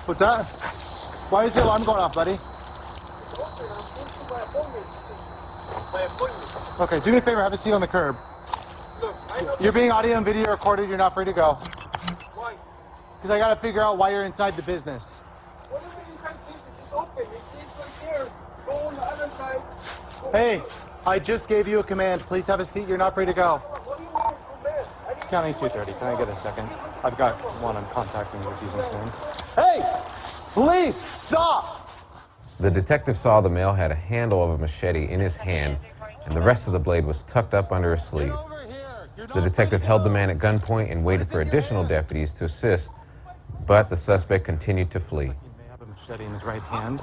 What's that? Why is the alarm going off, buddy? Okay, do me a favor, have a seat on the curb. You're being audio and video recorded, you're not free to go. Why? Because I gotta figure out why you're inside the business. What is it inside business? It's open. It's right there. Go on the other side. Hey, I just gave you a command. Please have a seat, you're not free to go. What do you want from that? Counting 2:30, can I get a second? I've got one I'm contacting with using phones. Hey! Police, stop! The detective saw the male had a handle of a machete in his hand, and the rest of the blade was tucked up under his sleeve. The detective held the man at gunpoint and waited for additional deputies to assist, but the suspect continued to flee. He may have a machete in his right hand.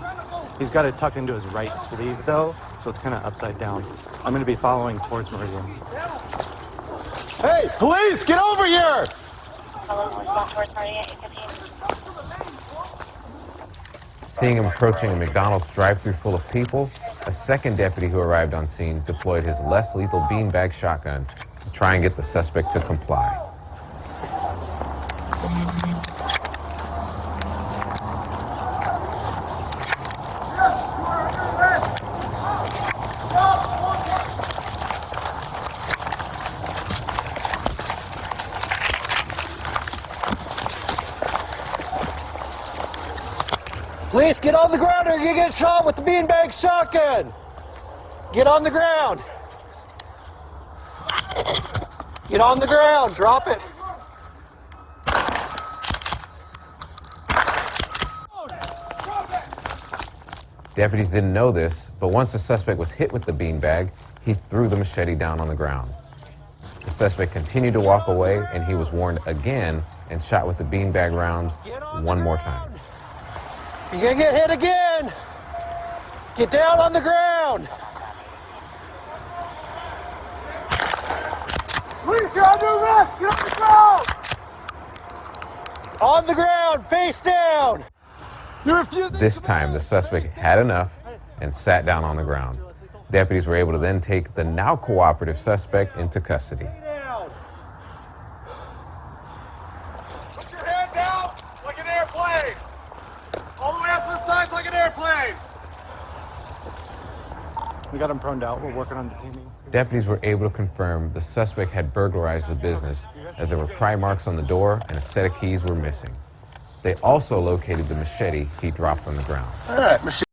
He's got it tucked into his right sleeve, though, so it's kind of upside down. I'm going to be following towards Meridian. Hey, police, get over here! Seeing him approaching a McDonald's drive-thru full of people, a second deputy who arrived on scene deployed his less lethal beanbag shotgun to try and get the suspect to comply. Police, get on the ground or you get shot with the beanbag shotgun. Get on the ground. Get on the ground. Drop it. Deputies didn't know this, but once the suspect was hit with the beanbag, he threw the machete down on the ground. The suspect continued to walk away, and he was warned again and shot with the beanbag rounds one more time. You're gonna get hit again. Get down on the ground. Police, you're under arrest. Get on the ground. On the ground, face down. You're refusing. This time, the suspect had enough and sat down on the ground. Deputies were able to then take the now cooperative suspect into custody. Put your hands out like an airplane. All the way up to the sides like an airplane. We got him proned out. We're working on detaining. Deputies were able to confirm the suspect had burglarized the business, as there were pry marks on the door and a set of keys were missing. They also located the machete he dropped on the ground. All right, machete.